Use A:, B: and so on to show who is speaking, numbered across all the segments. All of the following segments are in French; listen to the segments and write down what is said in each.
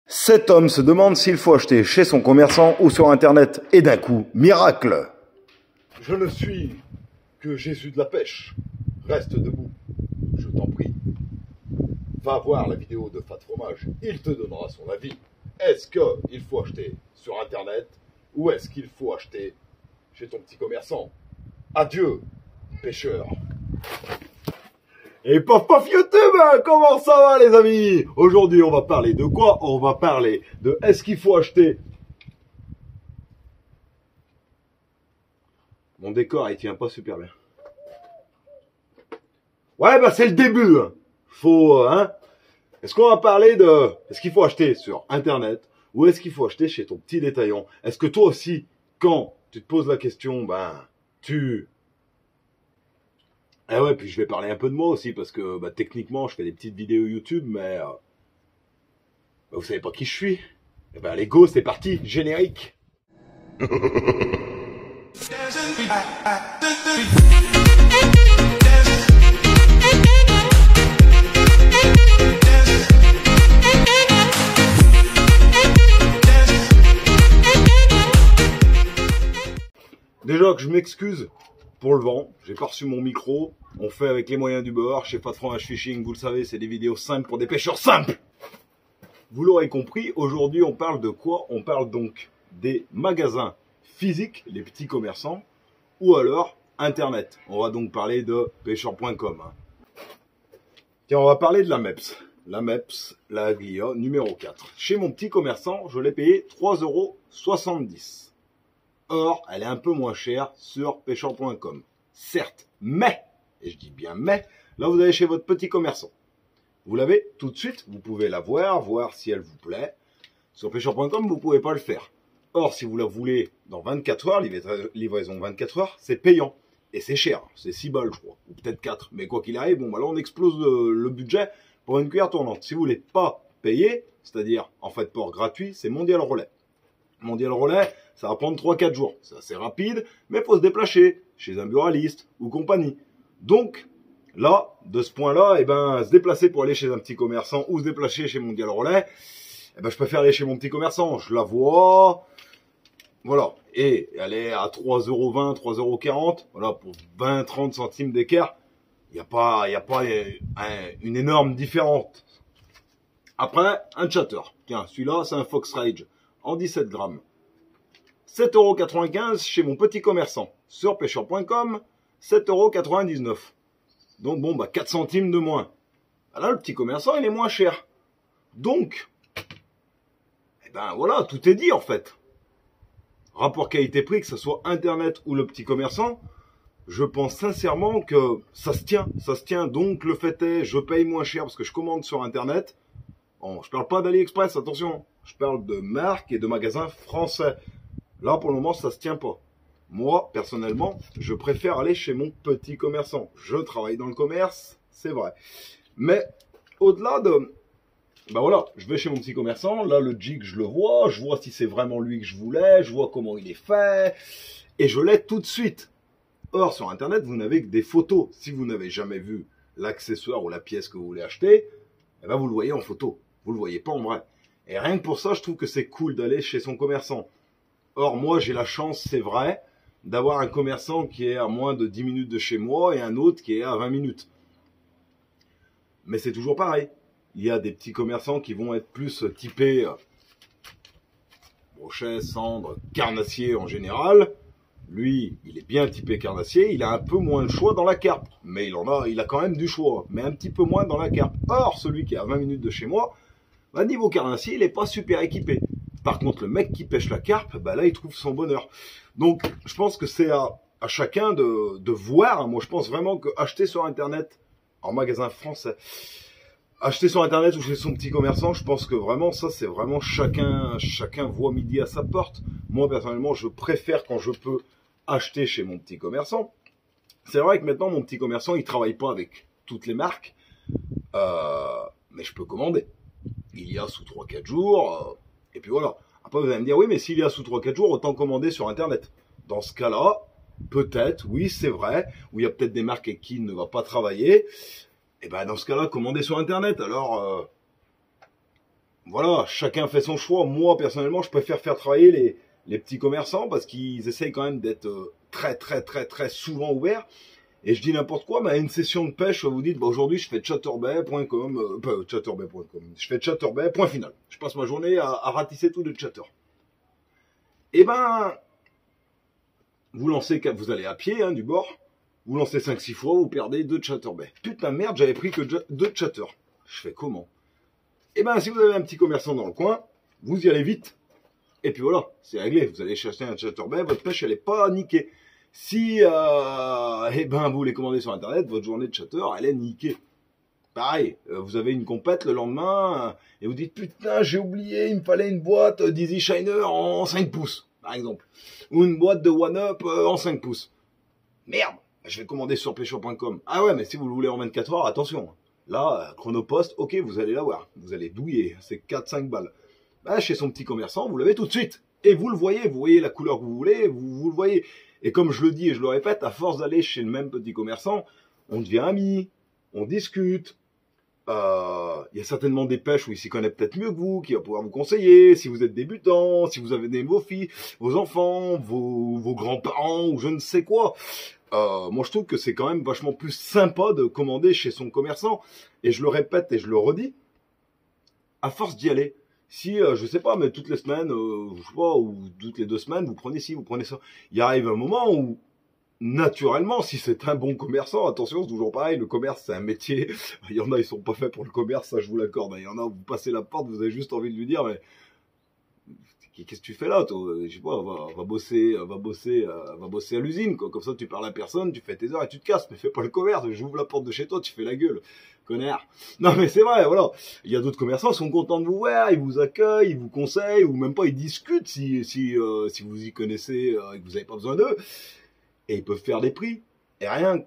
A: Cet homme se demande s'il faut acheter chez son commerçant ou sur Internet. Et d'un coup, miracle!
B: Je ne suis que Jésus de la pêche. Reste debout, je t'en prie. Va voir la vidéo de Fat Fromage, il te donnera son avis. Est-ce qu'il faut acheter sur Internet ou est-ce qu'il faut acheter chez ton petit commerçant? Adieu, pêcheur. Et paf paf YouTube, comment ça va les amis? Aujourd'hui on va parler de quoi? On va parler de est-ce qu'il faut acheter... Mon décor il tient pas super bien. Ouais bah c'est le début. Faut Est-ce qu'on va parler de est-ce qu'il faut acheter sur Internet ou est-ce qu'il faut acheter chez ton petit détaillant? Est-ce que toi aussi quand tu te poses la question, ah ouais, puis je vais parler un peu de moi aussi, parce que techniquement, je fais des petites vidéos YouTube, mais vous savez pas qui je suis. Eh ben, allez, go, c'est parti, générique. Déjà que je m'excuse pour le vent, j'ai pas reçu mon micro, on fait avec les moyens du bord, chez Fat Fromage Fishing, vous le savez, c'est des vidéos simples pour des pêcheurs simples. Vous l'aurez compris, aujourd'hui on parle de quoi? On parle donc des magasins physiques, les petits commerçants, ou alors Internet. On va donc parler de pêcheur.com. Tiens, on va parler de la MEPS. La MEPS, la Aglia numéro 4. Chez mon petit commerçant, je l'ai payé 3,70 €. Or, elle est un peu moins chère sur pêcheur.com. Certes, mais, et je dis bien mais, là vous allez chez votre petit commerçant. Vous l'avez tout de suite, vous pouvez la voir si elle vous plaît. Sur pêcheur.com, vous ne pouvez pas le faire. Or, si vous la voulez dans 24 heures, livraison 24 heures, c'est payant. Et c'est cher, c'est 6 balles je crois, ou peut-être 4. Mais quoi qu'il arrive, là on explose le budget pour une cuillère tournante. Si vous ne voulez pas payer, c'est-à-dire en fait port gratuit, c'est Mondial Relais. Mondial Relais, ça va prendre 3-4 jours. C'est assez rapide, mais il faut se déplacer chez un buraliste ou compagnie. Donc, là, de ce point-là, se déplacer pour aller chez un petit commerçant ou se déplacer chez Mondial Relais, je préfère aller chez mon petit commerçant. Je la vois, voilà. Et elle est à 3,20 €, 3,40 €, voilà, pour 20-30 centimes d'écart. Il n'y a pas une énorme différence. Après, un chatter. Tiens, celui-là, c'est un Fox Rage en 17 grammes. 7,95 € chez mon petit commerçant. Sur pêcheur.com, 7,99 €. Donc 4 centimes de moins. Là, le petit commerçant, il est moins cher. Donc, voilà, tout est dit en fait. Rapport qualité-prix, que ce soit Internet ou le petit commerçant, je pense sincèrement que ça se tient. Ça se tient. Donc, le fait est, je paye moins cher parce que je commande sur Internet. Bon, je parle pas d'AliExpress, attention. Je parle de marques et de magasins français. Là, pour le moment, ça se tient pas. Moi, personnellement, je préfère aller chez mon petit commerçant. Je travaille dans le commerce, c'est vrai. Mais, au-delà de... voilà, je vais chez mon petit commerçant. Là, le jig, je le vois. Je vois si c'est vraiment lui que je voulais. Je vois comment il est fait. Et je l'ai tout de suite. Or, sur Internet, vous n'avez que des photos. Si vous n'avez jamais vu l'accessoire ou la pièce que vous voulez acheter, vous le voyez en photo. Vous le voyez pas en vrai. Et rien que pour ça, je trouve que c'est cool d'aller chez son commerçant. Or, moi, j'ai la chance, c'est vrai, d'avoir un commerçant qui est à moins de 10 minutes de chez moi et un autre qui est à 20 minutes. Mais c'est toujours pareil. Il y a des petits commerçants qui vont être plus typés brochet, cendre, carnassier en général. Lui, il est bien typé carnassier. Il a un peu moins de choix dans la carpe. Mais il a quand même du choix. Mais un petit peu moins dans la carpe. Or, celui qui est à 20 minutes de chez moi, niveau carnassier, il n'est pas super équipé. Par contre, le mec qui pêche la carpe, là, il trouve son bonheur. Donc, je pense que c'est à chacun de voir. Moi, je pense vraiment que acheter sur Internet, en magasin français, acheter sur Internet ou chez son petit commerçant, je pense que vraiment, ça, c'est vraiment chacun voit midi à sa porte. Moi, personnellement, je préfère quand je peux acheter chez mon petit commerçant. C'est vrai que maintenant, mon petit commerçant, il travaille pas avec toutes les marques, mais je peux commander. Il y a sous 3-4 jours, et puis voilà. Après, vous allez me dire, oui, mais s'il y a sous 3-4 jours, autant commander sur Internet. Dans ce cas-là, peut-être, oui, c'est vrai, où il y a peut-être des marques avec qui il ne va pas travailler, et dans ce cas-là, commandez sur Internet. Alors, voilà, chacun fait son choix. Moi, personnellement, je préfère faire travailler les petits commerçants parce qu'ils essayent quand même d'être très souvent ouverts. Et je dis n'importe quoi, mais à une session de pêche, vous dites, bah, aujourd'hui, je fais chatterbait.com, chatterbait.com, je fais chatterbait, point final. Je passe ma journée à ratisser tout de chatter. Eh ben, vous allez à pied, hein, du bord, vous lancez 5-6 fois, vous perdez 2 chatterbait. Putain, merde, j'avais pris que 2 chatter. Je fais comment? Eh ben, si vous avez un petit commerçant dans le coin, vous y allez vite. Et puis voilà, c'est réglé. Vous allez chercher un chatterbait, votre pêche, elle est pas niquée. Si eh ben, vous les commandez sur Internet, votre journée de chatter, elle est niquée. Pareil, vous avez une compète le lendemain, et vous dites, putain, j'ai oublié, il me fallait une boîte d'Easy Shiner en 5 pouces, par exemple. Ou une boîte de One-Up en 5 pouces. Merde, je vais commander sur pêcheur.com. Ah ouais, mais si vous le voulez en 24 heures, attention. Là, Chronopost, ok, vous allez l'avoir. Vous allez douiller, c'est 4-5 balles. Bah, chez son petit commerçant, vous l'avez tout de suite. Et vous voyez la couleur que vous voulez, vous le voyez. Et comme je le dis et je le répète, à force d'aller chez le même petit commerçant, on devient amis, on discute. Il y a certainement des pêches où il s'y connaît peut-être mieux que vous, qui va pouvoir vous conseiller, si vous êtes débutant, si vous avez vos filles, vos enfants, vos grands-parents, ou je ne sais quoi. Moi, je trouve que c'est quand même vachement plus sympa de commander chez son commerçant. Et je le répète et je le redis, à force d'y aller. Si, je sais pas, mais toutes les semaines, je sais pas, ou toutes les 2 semaines, vous prenez ci, vous prenez ça. Il arrive un moment où, naturellement, si c'est un bon commerçant, attention, c'est toujours pareil, le commerce, c'est un métier. Il y en a, ils sont pas faits pour le commerce, ça, je vous l'accorde. Il y en a, vous passez la porte, vous avez juste envie de lui dire, mais qu'est-ce que tu fais là, toi? Je sais pas, va bosser à l'usine, quoi. Comme ça, tu parles à personne, tu fais tes heures et tu te casses. Mais fais pas le commerce. J'ouvre la porte de chez toi, tu fais la gueule, connard. Non, mais c'est vrai, voilà. Il y a d'autres commerçants qui sont contents de vous voir, ils vous accueillent, ils vous conseillent, ou même pas, ils discutent si vous y connaissez et que vous n'avez pas besoin d'eux. Et ils peuvent faire des prix. Et rien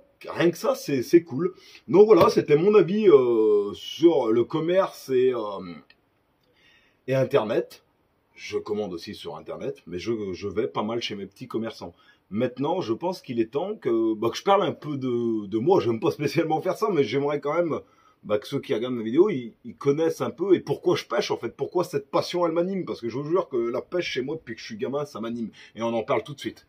B: que ça, c'est cool. Donc voilà, c'était mon avis sur le commerce et Internet. Je commande aussi sur Internet, mais je vais pas mal chez mes petits commerçants. Maintenant, je pense qu'il est temps que je parle un peu de moi. Je n'aime pas spécialement faire ça, mais j'aimerais quand même que ceux qui regardent ma vidéo, ils connaissent un peu et pourquoi je pêche en fait, pourquoi cette passion elle m'anime. Parce que je vous jure que la pêche chez moi depuis que je suis gamin, ça m'anime. Et on en parle tout de suite.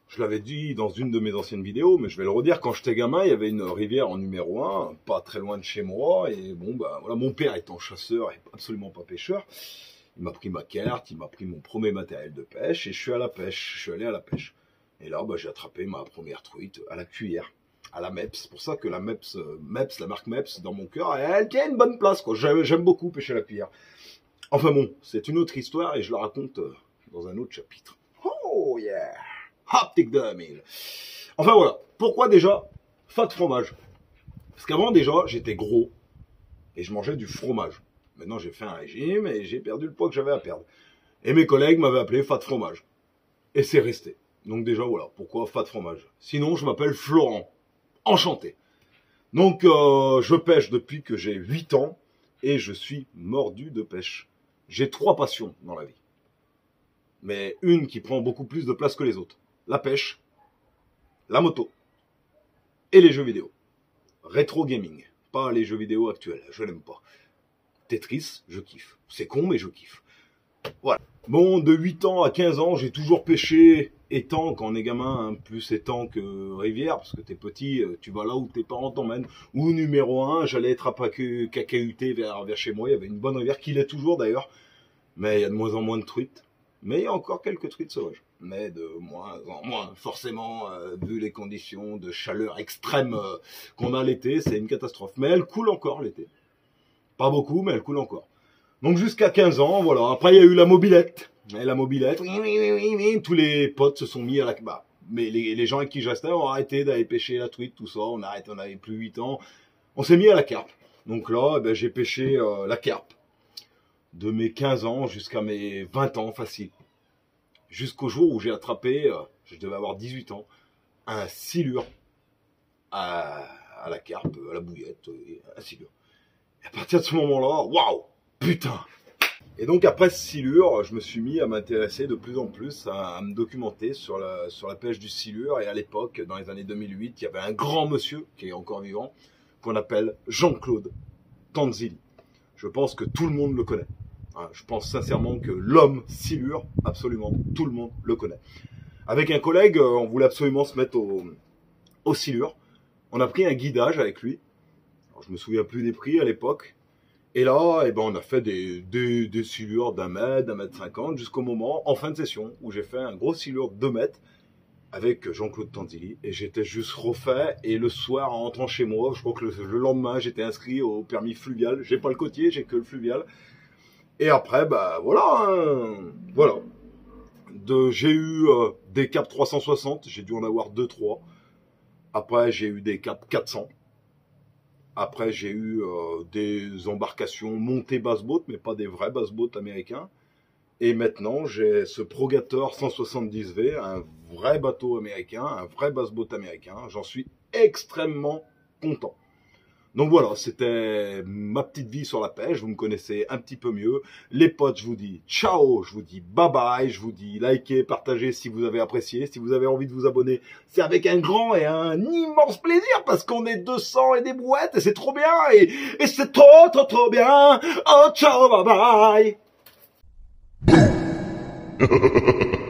B: Je l'avais dit dans une de mes anciennes vidéos, mais je vais le redire. Quand j'étais gamin, il y avait une rivière en numéro 1, pas très loin de chez moi. Et bon, voilà, mon père étant chasseur et absolument pas pêcheur, il m'a pris ma carte, il m'a pris mon premier matériel de pêche et je suis allé à la pêche. Et là, j'ai attrapé ma première truite à la cuillère, à la MEPS. C'est pour ça que la MEPS, la marque MEPS, dans mon cœur, elle tient une bonne place, quoi. J'aime beaucoup pêcher à la cuillère. Enfin bon, c'est une autre histoire et je la raconte dans un autre chapitre. Oh yeah! Haptic 2000. Enfin voilà. Pourquoi déjà fat fromage? Parce qu'avant déjà, j'étais gros et je mangeais du fromage. Maintenant, j'ai fait un régime et j'ai perdu le poids que j'avais à perdre. Et mes collègues m'avaient appelé fat fromage. Et c'est resté. Donc déjà, voilà. Pourquoi fat fromage? Sinon, je m'appelle Florent. Enchanté. Donc, je pêche depuis que j'ai 8 ans et je suis mordu de pêche. J'ai 3 passions dans la vie. Mais une qui prend beaucoup plus de place que les autres. La pêche, la moto et les jeux vidéo. Rétro gaming. Pas les jeux vidéo actuels. Je n'aime pas. Tetris, je kiffe. C'est con, mais je kiffe. Voilà. Bon, de 8 ans à 15 ans, j'ai toujours pêché étang quand on est gamin, hein, plus étang que rivière, parce que t'es petit, tu vas là où tes parents t'emmènent. Ou numéro 1, j'allais être à cacahuté vers chez moi, il y avait une bonne rivière, qui l'est toujours d'ailleurs, mais il y a de moins en moins de truites. Mais il y a encore quelques truites sauvages. Mais de moins en moins, forcément, vu les conditions de chaleur extrême qu'on a l'été, c'est une catastrophe. Mais elle coule encore l'été. Pas beaucoup, mais elle coule encore. Donc jusqu'à 15 ans, voilà. Après, il y a eu la mobilette. Et la mobilette, oui, tous les potes se sont mis à la... mais les gens avec qui je restais ont arrêté d'aller pêcher la truite, tout ça. On avait plus 8 ans. On s'est mis à la carpe. Donc là, j'ai pêché la carpe. De mes 15 ans jusqu'à mes 20 ans, facile. Jusqu'au jour où j'ai attrapé, je devais avoir 18 ans, un silure à la carpe, à la bouillette, un silure. Et à partir de ce moment-là, waouh, putain! Et donc après ce silure, je me suis mis à m'intéresser de plus en plus, à me documenter sur la pêche du silure. Et à l'époque, dans les années 2008, il y avait un grand monsieur, qui est encore vivant, qu'on appelle Jean-Claude Tanzili. Je pense que tout le monde le connaît. Hein, je pense sincèrement que l'homme silure, absolument, tout le monde le connaît. Avec un collègue, on voulait absolument se mettre au silure. On a pris un guidage avec lui. Alors, je me souviens plus des prix à l'époque. Et là, on a fait des silures d'1 mètre, d'1,50 m jusqu'au moment, en fin de session, où j'ai fait un gros silure de 2 mètres avec Jean-Claude Tantilly. Et j'étais juste refait. Et le soir, en rentrant chez moi, je crois que le lendemain, j'étais inscrit au permis fluvial. J'ai pas le côtier, j'ai que le fluvial. Et après, voilà. Hein, voilà. J'ai eu des caps 360, j'ai dû en avoir 2-3. Après, j'ai eu des caps 400. Après, j'ai eu des embarcations montées basse-boat, mais pas des vrais basse-boat américains. Et maintenant, j'ai ce Progator 170V, un vrai bateau américain, un vrai basse-boat américain. J'en suis extrêmement content. Donc voilà, c'était ma petite vie sur la pêche, vous me connaissez un petit peu mieux. Les potes, je vous dis ciao, je vous dis bye bye, je vous dis likez, partagez si vous avez apprécié. Si vous avez envie de vous abonner, c'est avec un grand et un immense plaisir parce qu'on est 200 et des brouettes et c'est trop bien et c'est trop bien. Oh ciao, bye bye.